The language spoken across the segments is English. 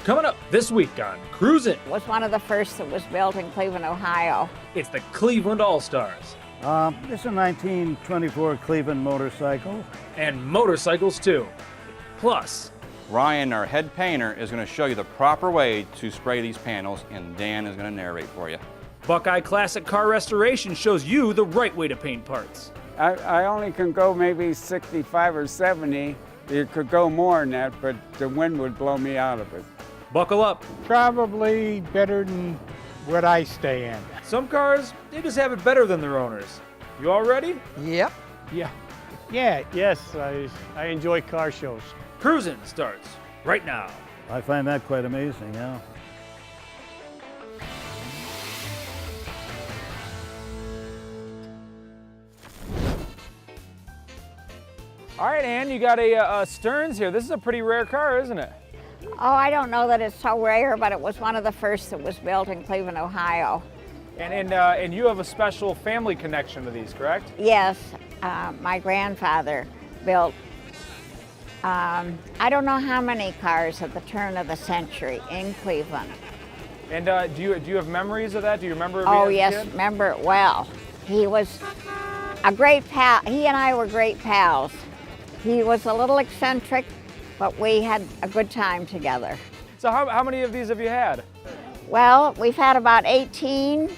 Coming up this week on Cruisin', It was one of the first that was built in Cleveland, Ohio. it's the Cleveland All-Stars. This is a 1924 Cleveland motorcycle. And motorcycles too. Plus, Ryan, our head painter, is going to show you the proper way to spray these panels, and Dan is going to narrate for you. Buckeye Classic Car Restoration shows you the right way to paint parts. I only can go maybe 65 or 70. You could go more than that, but the wind would blow me out of it. Buckle up. Probably better than what I stay in. Some cars, they just have it better than their owners. You all ready? Yep. Yeah. Yes, I enjoy car shows. Cruisin' starts right now. I find that quite amazing, yeah. All right, Ann, you got a Stearns here. This is a pretty rare car, isn't it? Oh, I don't know that it's so rare, but it was one of the first that was built in Cleveland, Ohio. And you have a special family connection to these, correct? Yes, my grandfather built, I don't know how many cars at the turn of the century in Cleveland. And do you have memories of that? Do you remember? Oh, being a yes, kid? remember it well. He was a great pal. He and I were great pals. He was a little eccentric, but we had a good time together. So how many of these have you had? Well, we've had about 18,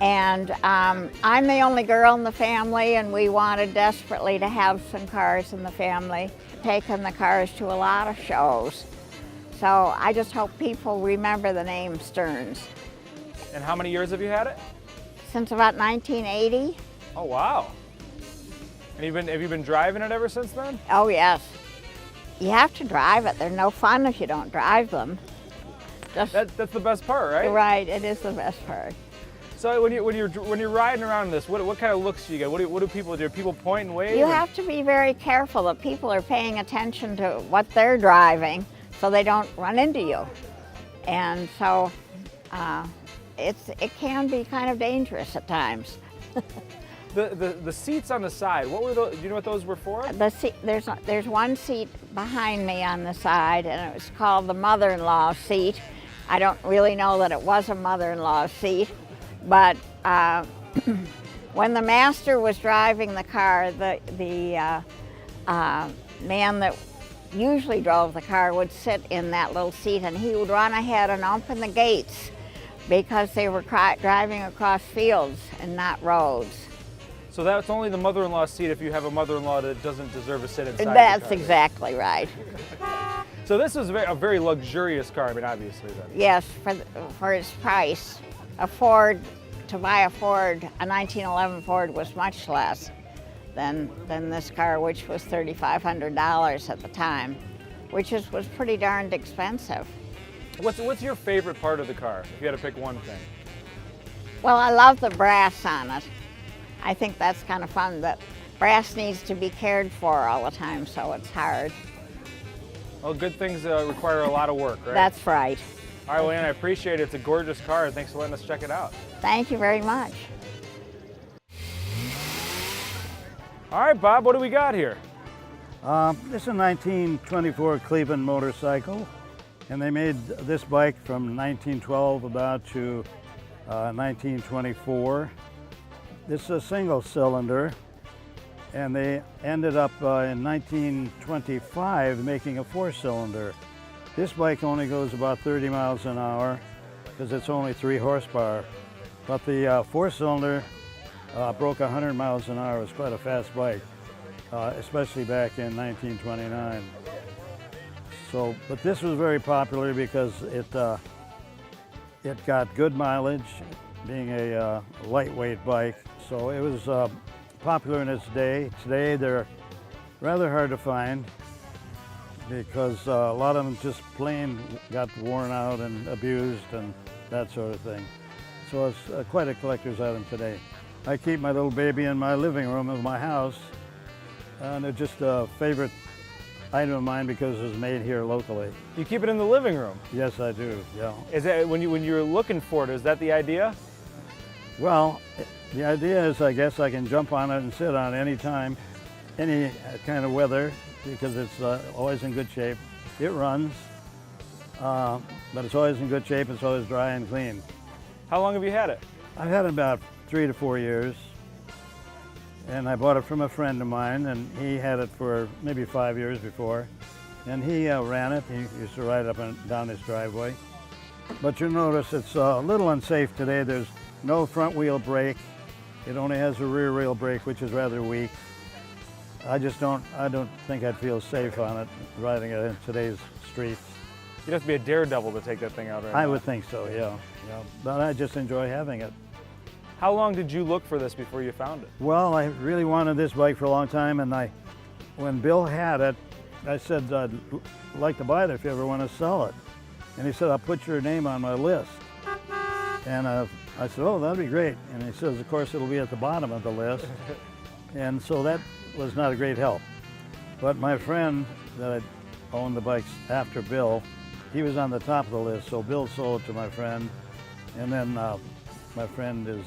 and I'm the only girl in the family, and we wanted desperately to have some cars in the family, taking the cars to a lot of shows. So I just hope people remember the name Stearns. And how many years have you had it? Since about 1980. Oh, wow. And have you been driving it ever since then? Oh, yes. You have to drive it. They're no fun if you don't drive them. That's the best part, right? Right, it is the best part. So when you're riding around in this, what kind of looks do you get? What do people do? Do people point and wave? You have to be very careful that people are paying attention to what they're driving so they don't run into you. And so it can be kind of dangerous at times. The seats on the side, what were those? Do you know what those were for? There's one seat behind me on the side, and it was called the mother-in-law seat. I don't really know that it was a mother-in-law seat, but when the master was driving the car, the man that usually drove the car would sit in that little seat, and he would run ahead and open the gates because they were driving across fields and not roads. So that's only the mother-in-law seat if you have a mother-in-law that doesn't deserve to sit inside. That's the car. exactly right. So this is a very luxurious car, I mean, obviously. Then. Yes, for its price. To buy a 1911 Ford was much less than this car, which was $3,500 at the time, which was pretty darned expensive. What's your favorite part of the car, if you had to pick one thing? Well, I love the brass on it. I think that's kind of fun, but brass needs to be cared for all the time, so it's hard. Well, good things require a lot of work, right? That's right. All right, well, Ann, I appreciate it. It's a gorgeous car. Thanks for letting us check it out. Thank you very much. All right, Bob, what do we got here? This is a 1924 Cleveland motorcycle, and they made this bike from 1912 about to 1924. This is a single cylinder, and they ended up in 1925 making a 4-cylinder. This bike only goes about 30 miles an hour because it's only 3 horsepower. But the 4-cylinder broke 100 miles an hour. It was quite a fast bike, especially back in 1929. So, but this was very popular because it got good mileage, being a lightweight bike. So it was popular in its day. Today they're rather hard to find because a lot of them just plain got worn out and abused and that sort of thing. So it's quite a collector's item today. I keep my little baby in my living room of my house, and it's just a favorite item of mine because it was made here locally. You keep it in the living room? Yes, I do, yeah. Is that when you're looking for it, is that the idea? Well, the idea is I guess I can jump on it and sit on it anytime, any kind of weather, because it's always in good shape. It runs, but it's always in good shape. It's always dry and clean. How long have you had it? I've had it about 3 to 4 years, and I bought it from a friend of mine, and he had it for maybe 5 years before, and he ran it. He used to ride up and down his driveway. But you'll notice it's a little unsafe today. There's no front wheel brake. It only has a rear wheel brake, which is rather weak. I don't think I'd feel safe on it riding it in today's streets. You'd have to be a daredevil to take that thing out right now. I would think so, yeah. But I just enjoy having it. How long did you look for this before you found it? Well, I really wanted this bike for a long time, and when Bill had it, I said, I'd like to buy it if you ever want to sell it. And he said, I'll put your name on my list. And I said, oh, that'd be great. And he says, of course, it'll be at the bottom of the list. And so that was not a great help. But my friend that owned the bikes after Bill, he was on the top of the list. So Bill sold it to my friend. And then my friend is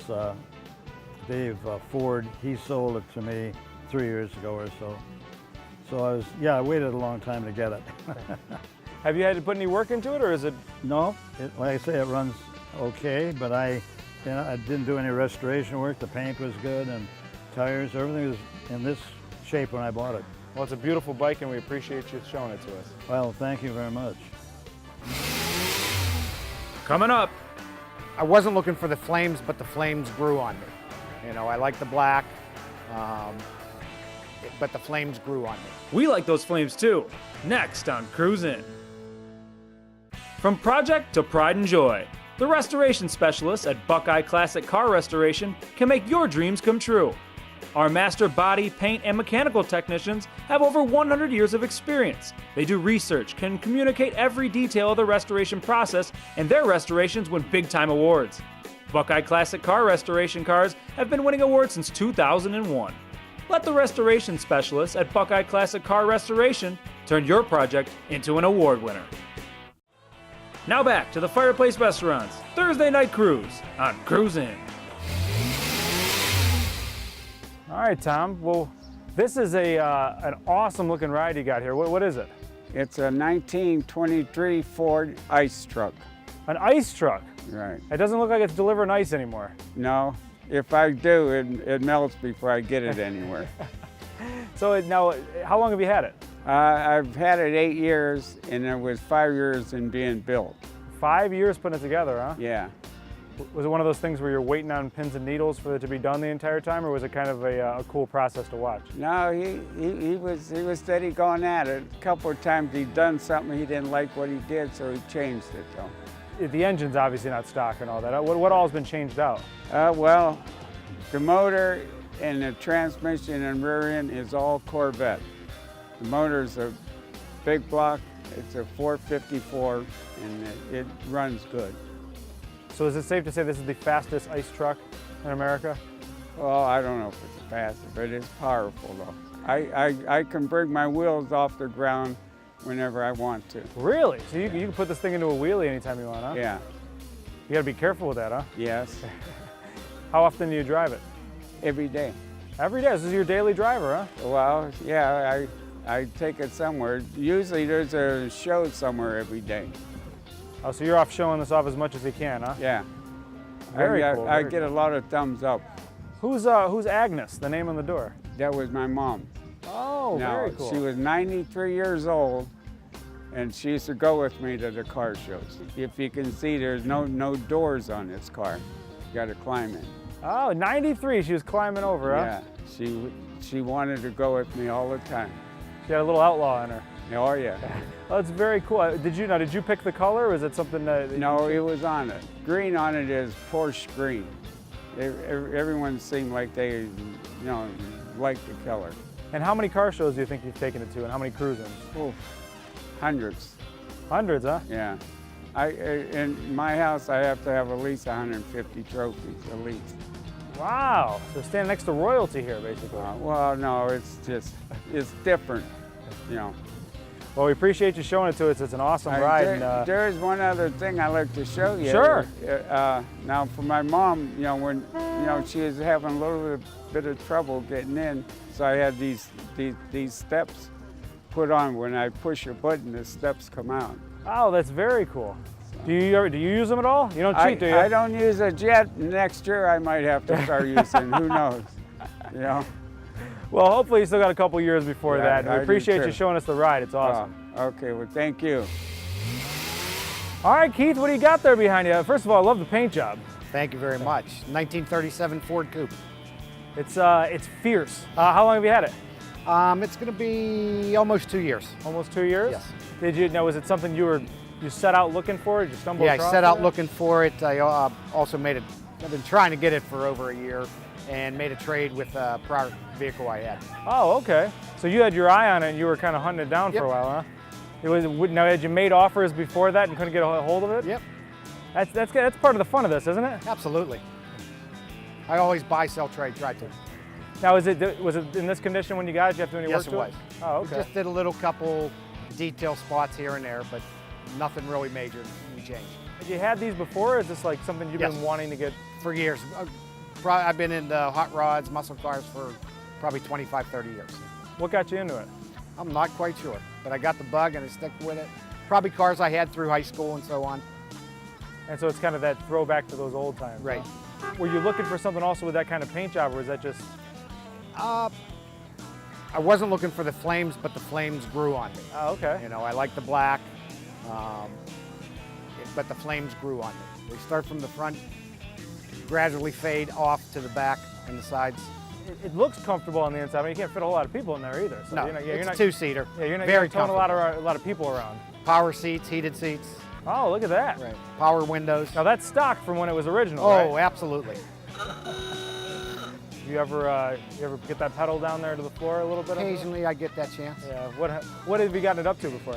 Dave Ford. He sold it to me 3 years ago or so. So I waited a long time to get it. Have you had to put any work into it, or is it? No, like I say, it runs okay, but I didn't do any restoration work. The paint was good and tires, everything was in this shape when I bought it. Well, it's a beautiful bike, and we appreciate you showing it to us. Well, thank you very much. Coming up. I wasn't looking for the flames, but the flames grew on me. You know, I like the black, but the flames grew on me. We like those flames too. Next on Cruise In. From project to pride and joy, the restoration specialists at Buckeye Classic Car Restoration can make your dreams come true. Our master body, paint, and mechanical technicians have over 100 years of experience. They do research, can communicate every detail of the restoration process, and their restorations win big-time awards. Buckeye Classic Car Restoration cars have been winning awards since 2001. Let the restoration specialists at Buckeye Classic Car Restoration turn your project into an award winner. Now back to the Fireplace Restaurant's Thursday Night Cruise on Cruise In. All right, Tom. Well, this is an awesome looking ride you got here. What is it? It's a 1923 Ford ice truck. An ice truck? Right. It doesn't look like it's delivering ice anymore. No, if I do, it melts before I get it anywhere. So now, how long have you had it? I've had it 8 years, and it was 5 years in being built. 5 years putting it together, huh? Yeah. Was it one of those things where you're waiting on pins and needles for it to be done the entire time, or was it kind of a cool process to watch? No, he was steady going at it. A couple of times he'd done something, he didn't like what he did, so he changed it though. The engine's obviously not stock and all that. What all has been changed out? Well, the motor and the transmission and rear end is all Corvette. The motor's a big block, it's a 454, and it runs good. So is it safe to say this is the fastest ice truck in America? Well, I don't know if it's fast, but it's powerful though. I can bring my wheels off the ground whenever I want to. Really? So you can put this thing into a wheelie anytime you want, huh? Yeah. You gotta be careful with that, huh? Yes. How often do you drive it? Every day. Every day? This is your daily driver, huh? Well, yeah, I take it somewhere. Usually there's a show somewhere every day. Oh, so you're off showing this off as much as you can, huh? Yeah. Very cool. I get a lot of thumbs up. Who's Agnes, the name on the door? That was my mom. Oh, now, very cool. She was 93 years old, and she used to go with me to the car shows. If you can see, there's no doors on this car. You got to climb in. Oh, 93, she was climbing over, huh? Yeah, she wanted to go with me all the time. She had a little outlaw in her. Oh, yeah. Oh, that's very cool. Did you pick the color, or is it something that... No, it was on it. Green on it is Porsche green. Everyone seemed like they, liked the color. And how many car shows do you think you've taken it to, and how many cruise-ins? Oof, hundreds. Hundreds, huh? Yeah. In my house, I have to have at least 150 trophies, at least. Wow. So standing next to royalty here, basically. Well, no, it's different, Well, we appreciate you showing it to us. It's an awesome ride. There's one other thing I'd like to show you. Sure. Now, for my mom, when she was having a little bit of trouble getting in, so I had these steps, put on. When I push a button, the steps come out. Oh, that's very cool. Do you use them at all? You don't cheat, do you? I don't use it yet. Next year I might have to start using. Who knows? You know. Well, hopefully you still got a couple years before Yeah, that. And I we do appreciate too. you showing us the ride. It's awesome. Okay, well, thank you. All right, Keith, what do you got there behind you? First of all, I love the paint job. Thank you very much. 1937 Ford Coupe. It's fierce. How long have you had it? It's going to be almost 2 years. Almost 2 years? Yes. Did you know? Was it something you set out looking for? Did you stumble Yeah, I across set out it? looking for it. I also I've been trying to get it for over a year and made a trade with a prior vehicle I had. Oh, okay. So you had your eye on it and you were kind of hunting it down Yep. for a while, huh? Now, had you made offers before that and couldn't get a hold of it? Yep, That's part of the fun of this, isn't it? absolutely. I always buy, sell, trade, try to. Now, was it in this condition when you got it? Did you have to do any Yes, work it to was. Oh, We okay. just did a little couple detail spots here and there, but nothing really major we changed. Had you had these before, or is this like something you've Yes. been wanting to get? For years. I've been into hot rods, muscle cars for probably 25, 30 years. What got you into it? I'm not quite sure, but I got the bug and I stuck with it. Probably cars I had through high school and so on. And so it's kind of that throwback to those old times. Right. Huh? Were you looking for something also with that kind of paint job, or was that just? I wasn't looking for the flames, but the flames grew on me. Oh, okay. You know, I like the black, but the flames grew on me. They start from the front, gradually fade off to the back and the sides. It looks comfortable on the inside. I mean, you can't fit a whole lot of people in there either. So No, you're not, it's not a two-seater. Yeah, you're not very towing comfortable. a lot of people around. Power seats, heated seats, Oh, look at that. right. Power windows. Now that's stock from when it was original, Oh, right? absolutely. You ever get that pedal down there to the floor a little bit? Occasionally I get that chance. Yeah. What have you gotten it up to before?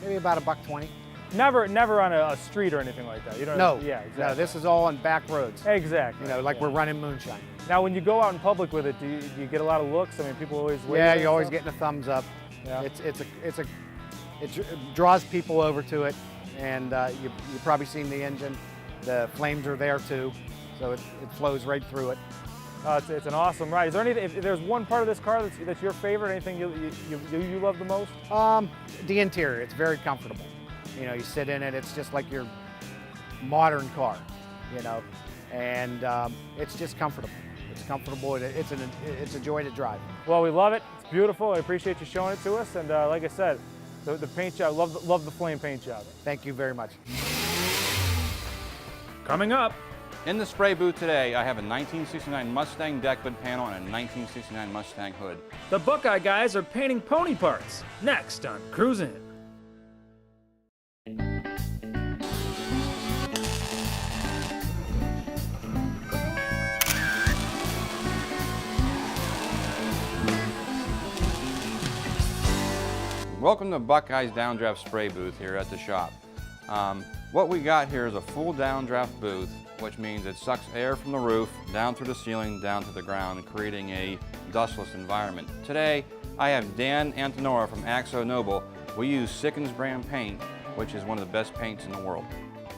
Maybe about $1.20. Never on a street or anything like that. You don't. No, Yeah. Exactly. no, this is all on back roads. Exactly. You know, like yeah. we're running moonshine. Now, when you go out in public with it, do you get a lot of looks? I mean, people always wave Yeah, and you're always stuff? getting a thumbs up. Yeah. It draws people over to it, and you probably seen the engine. The flames are there too, so it flows right through it. It's an awesome ride. Is there anything? If there's one part of this car that's your favorite, anything you love the most? The interior, it's very comfortable. You know, you sit in it, it's just like your modern car, you know, and it's just comfortable. It's comfortable. It's a joy to drive. Well, we love it. It's beautiful. I appreciate you showing it to us. And like I said, the paint job, love the flame paint job. Thank you very much. Coming up, In the spray booth today, I have a 1969 Mustang deck lid panel and a 1969 Mustang hood. the Buckeye guys are painting pony parts. Next on Cruisin'. Welcome to Buckeye's downdraft spray booth here at the shop. What we got here is a full downdraft booth, which means it sucks air from the roof down through the ceiling, down to the ground, creating a dustless environment. Today, I have Dan Antonora from Axo Noble. We use Sickens brand paint, which is one of the best paints in the world.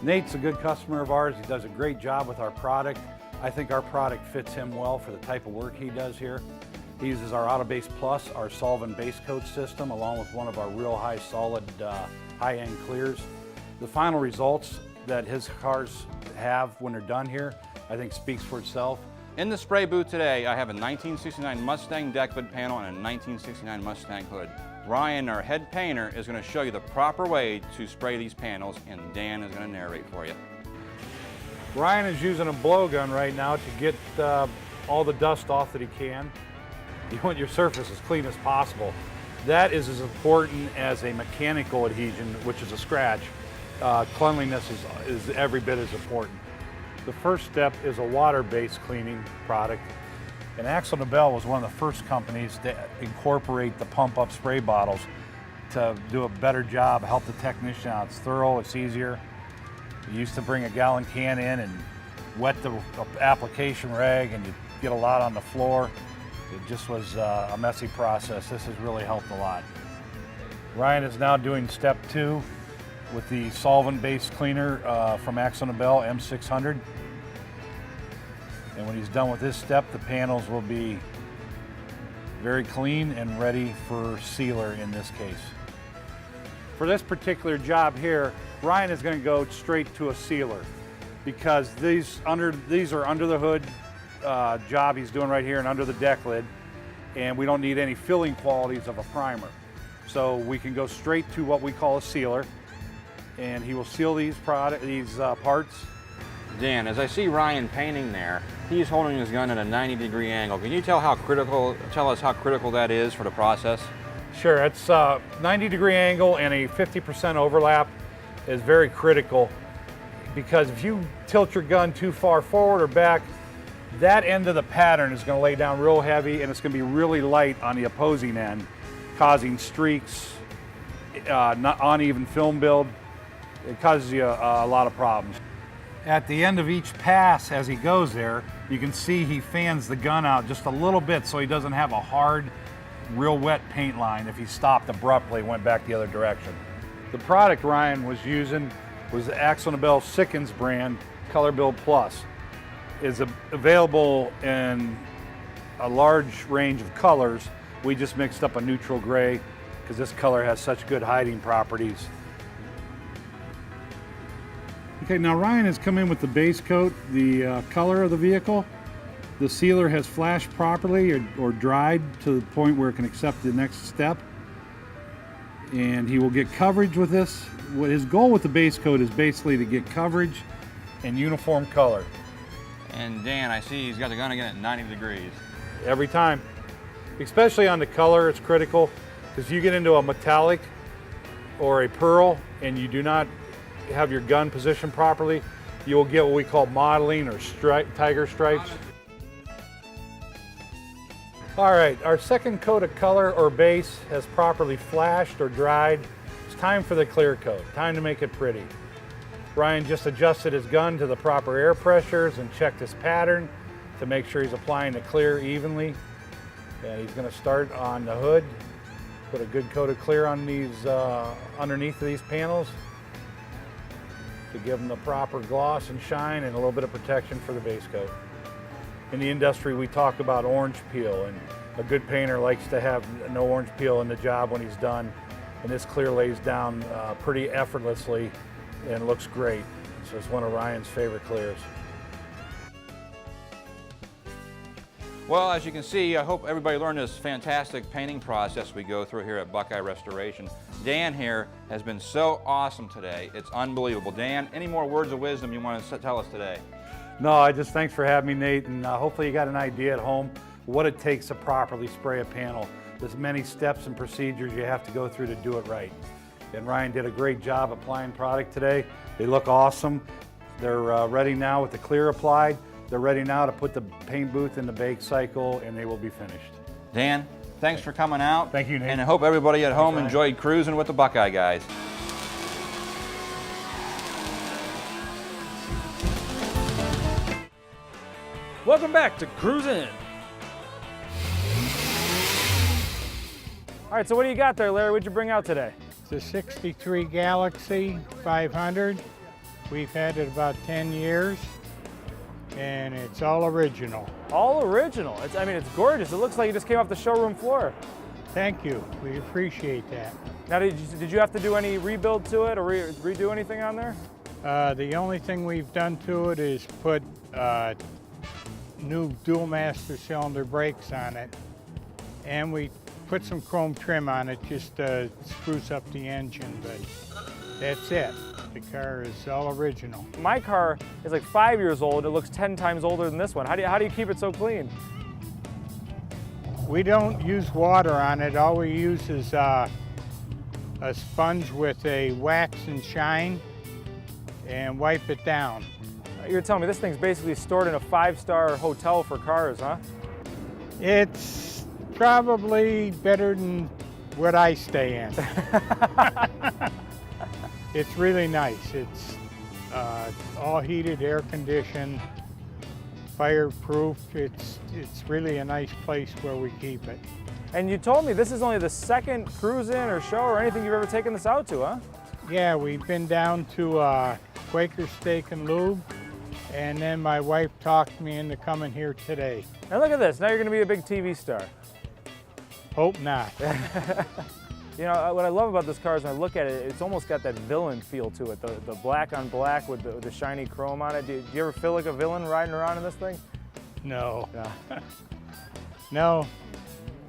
Nate's a good customer of ours. He does a great job with our product. I think our product fits him well for the type of work he does here. He uses our Autobase Plus, our solvent base coat system, along with one of our real high solid high-end clears. The final results that his cars have when they're done here, I think speaks for itself. In the spray booth today, I have a 1969 Mustang deck lid panel and a 1969 Mustang hood. Ryan, our head painter, is going to show you the proper way to spray these panels, and Dan is going to narrate for you. Ryan is using a blowgun right now to get all the dust off that he can. You want your surface as clean as possible. That is as important as a mechanical adhesion, which is a scratch. Cleanliness is every bit as important. The first step is a water-based cleaning product. And Axo Noble was one of the first companies to incorporate the pump-up spray bottles to do a better job, help the technician out. It's thorough, it's easier. You used to bring a gallon can in and wet the application rag and you get a lot on the floor. It just was a messy process. This has really helped a lot. Ryan is now doing step 2 with the solvent-based cleaner from Axo Noble M600. And when he's done with this step, the panels will be Very clean and ready for sealer in this case. For this particular job here, Ryan is going to go straight to a sealer because these are under the hood job he's doing right here and under the deck lid, and we don't need any filling qualities of a primer. So we can go straight to what we call a sealer, and he will seal these parts. Dan, as I see Ryan painting there, he's holding his gun at a 90-degree angle. Can you tell us how critical that is for the process? Sure, it's 90-degree angle and a 50% overlap is very critical, because if you tilt your gun too far forward or back, that end of the pattern is going to lay down real heavy, and it's going to be really light on the opposing end, causing streaks, not uneven film build. It causes you a lot of problems. At the end of each pass, as he goes there, you can see he fans the gun out just a little bit so he doesn't have a hard, real wet paint line if he stopped abruptly and went back the other direction. The product Ryan was using was the Axel Nobel Sickens brand Color Build Plus. It's available in a large range of colors. We just mixed up a neutral gray because this color has such good hiding properties. Okay, now Ryan has come in with the base coat, the color of the vehicle. The sealer has flashed properly or dried to the point where it can accept the next step. And he will get coverage with this. What his goal with the base coat is basically to get coverage and uniform color. And Dan, I see he's got the gun again at 90 degrees. Every time. Especially on the color, it's critical, because if you get into a metallic or a pearl and you do not have your gun positioned properly, you will get what we call mottling or tiger stripes. All right, our second coat of color or base has properly flashed or dried. It's time for the clear coat, time to make it pretty. Ryan just adjusted his gun to the proper air pressures and checked his pattern to make sure he's applying the clear evenly. And he's going to start on the hood, put a good coat of clear on these underneath of these panels to give them the proper gloss and shine and a little bit of protection for the base coat. In the industry, we talk about orange peel, and a good painter likes to have no orange peel in the job when he's done. And this clear lays down pretty effortlessly and looks great. So it's one of Ryan's favorite clears. Well, as you can see, I hope everybody learned this fantastic painting process we go through here at Buckeye Restoration. Dan here has been so awesome today. It's unbelievable. Dan, any more words of wisdom you want to tell us today? No, thanks for having me, Nate, and hopefully you got an idea at home what it takes to properly spray a panel. There's many steps and procedures you have to go through to do it right. And Ryan did a great job applying product today. They look awesome. They're ready now with the clear applied. They're ready now to put the paint booth in the bake cycle, and they will be finished. Dan, thanks for coming out. Thank you, Nate. And I hope everybody at home enjoyed cruising with the Buckeye guys. Welcome back to Cruisin'. All right, so what do you got there, Larry? What'd you bring out today? It's a 63 Galaxy 500. We've had it about 10 years, and it's all original. All original. I mean, it's gorgeous. It looks like you just came off the showroom floor. Thank you. We appreciate that. Now, did you have to do any rebuild to it or redo anything on there? The only thing we've done to it is put new dual master cylinder brakes on it, and we put some chrome trim on it just to spruce up the engine, but that's it. The car is all original. My car is like 5 years old. It looks 10 times older than this one. How do you keep it so clean? We don't use water on it. All we use is a sponge with a wax and shine and wipe it down. You're telling me this thing's basically stored in a 5-star hotel for cars, huh? It's probably better than what I stay in. It's really nice. It's all heated, air conditioned, fireproof. It's really a nice place where we keep it. And you told me this is only the second cruise-in or show or anything you've ever taken this out to, huh? Yeah, we've been down to Quaker Steak and Lube, and then my wife talked me into coming here today. Now look at this. Now you're going to be a big TV star. Hope not. You know, what I love about this car is when I look at it, it's almost got that villain feel to it. The black on black with the shiny chrome on it. Do you ever feel like a villain riding around in this thing? No. Yeah. No.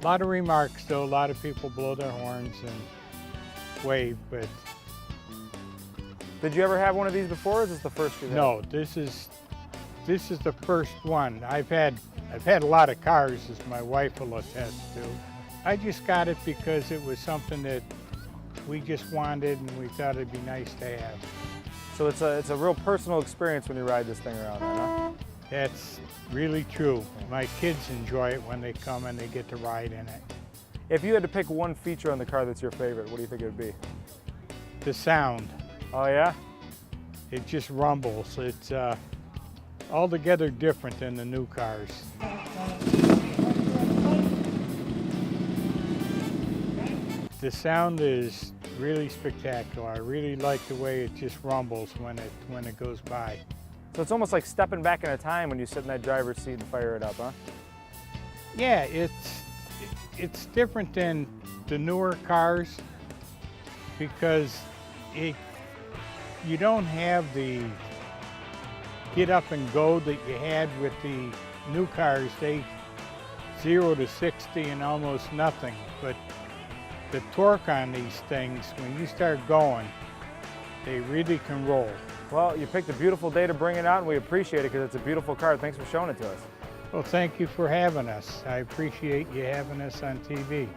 A lot of remarks though. A lot of people blow their horns and wave, but Did you ever have one of these before, or is this the first you had? no, this is the first one. I've had a lot of cars, as my wife will attest to. I just got it because it was something that we just wanted and we thought it'd be nice to have. So it's a real personal experience when you ride this thing around, then, huh? That's really true. My kids enjoy it when they come and they get to ride in it. If you had to pick one feature on the car that's your favorite, what do you think it would be? The sound, Oh yeah? it just rumbles. It's altogether different than the new cars. The sound is really spectacular. I really like the way it just rumbles when it goes by. So it's almost like stepping back in a time when you sit in that driver's seat and fire it up, huh? Yeah, it's different than the newer cars because you don't have the get up and go that you had with the new cars. They 0 to 60 in almost nothing, but the torque on these things, when you start going, they really can roll. Well, you picked a beautiful day to bring it out, and we appreciate it because it's a beautiful car. Thanks for showing it to us. Well, thank you for having us. I appreciate you having us on TV.